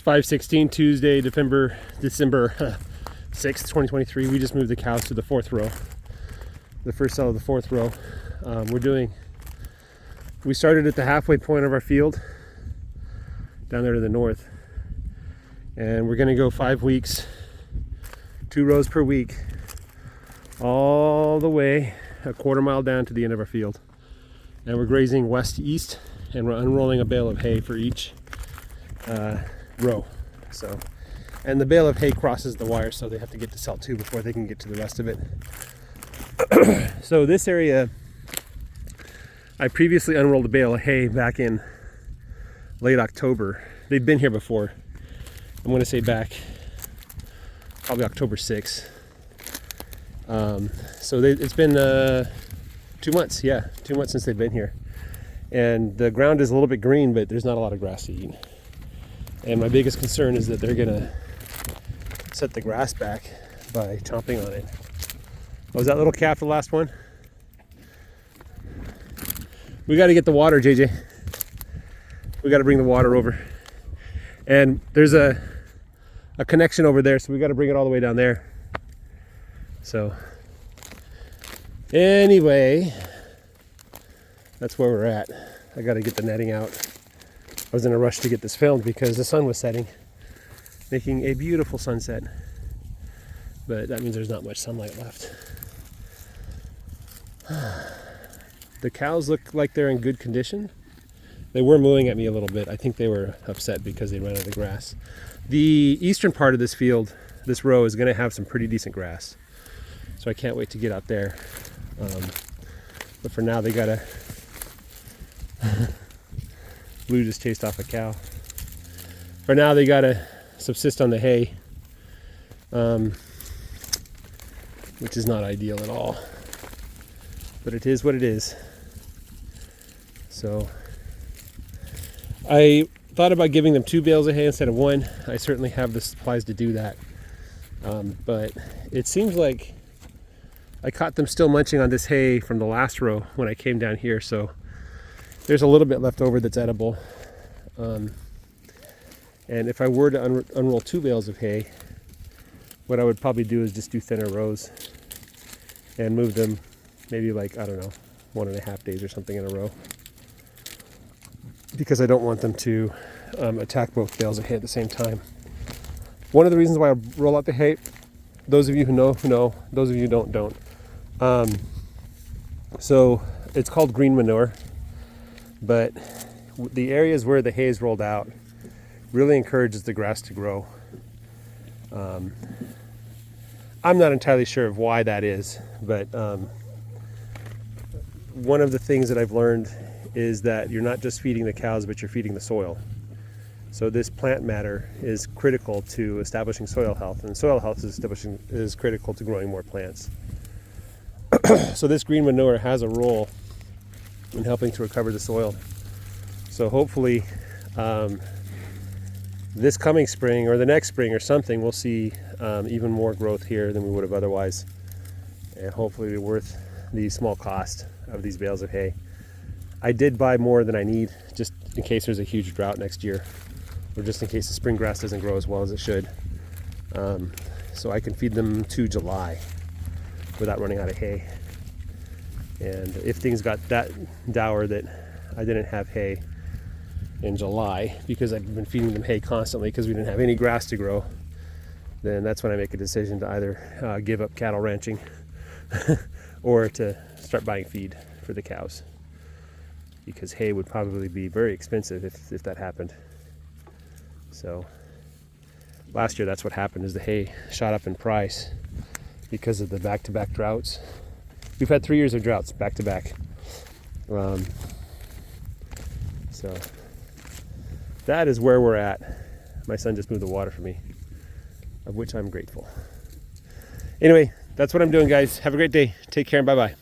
5/16, Tuesday, December 6th, 2023. We just moved the cows to the fourth row, the first cell of the fourth row. We started at the halfway point of our field down there to the north, and we're going to go 5 weeks, 2 rows per week, all the way a quarter mile down to the end of our field. And we're grazing west to east, and we're unrolling a bale of hay for each row. So, and the bale of hay crosses the wire, so they have to get to cell 2 before they can get to the rest of it. So this area, I previously unrolled a bale of hay back in late October. They've been here before. I'm going to say back probably October 6th. So it's been 2 months, 2 months since they've been here. And the ground is a little bit green, but there's not a lot of grass to eat. And my biggest concern is that they're going to set the grass back by chomping on it. Was that little calf the last one? We got to get the water, JJ. We got to bring the water over. And there's a connection over there, so we got to bring it all the way down there. So anyway, that's where we're at. I got to get the netting out. I was in a rush to get this filmed because the sun was setting, making a beautiful sunset. But that means there's not much sunlight left. The cows look like they're in good condition. They were mooing at me a little bit. I think they were upset because they ran out of the grass. The eastern part of this field, this row, is going to have some pretty decent grass. So I can't wait to get out there. But for now, they gotta... Blue just chased off a cow. For now, they gotta subsist on the hay, which is not ideal at all. But it is what it is. So I thought about giving them 2 bales of hay instead of 1. I certainly have the supplies to do that. But it seems like I caught them still munching on this hay from the last row when I came down here. So there's a little bit left over that's edible. And if I were to unroll 2 bales of hay, what I would probably do is just do thinner rows and move them maybe like, I don't know, 1.5 days or something in a row. Because I don't want them to attack both bales of hay at the same time. One of the reasons why I roll out the hay, those of you who know, those of you who don't. So it's called green manure, but the areas where the hay is rolled out really encourages the grass to grow. I'm not entirely sure of why that is, but one of the things that I've learned is that you're not just feeding the cows, but you're feeding the soil. So this plant matter is critical to establishing soil health, and soil health is critical to growing more plants. So this green manure has a role in helping to recover the soil. So hopefully this coming spring or the next spring or something, we'll see even more growth here than we would have otherwise. And hopefully it'll be worth the small cost of these bales of hay. I did buy more than I need just in case there's a huge drought next year, or just in case the spring grass doesn't grow as well as it should. So I can feed them to July without running out of hay. And if things got that dour that I didn't have hay in July because I've been feeding them hay constantly because we didn't have any grass to grow, then that's when I make a decision to either give up cattle ranching or to start buying feed for the cows, because hay would probably be very expensive if that happened. So last year that's what happened, is the hay shot up in price because of the back-to-back droughts. We've had 3 years of droughts back-to-back. So that is where we're at. My son just moved the water for me, of which I'm grateful. Anyway, that's what I'm doing, guys. Have a great day. Take care and bye-bye.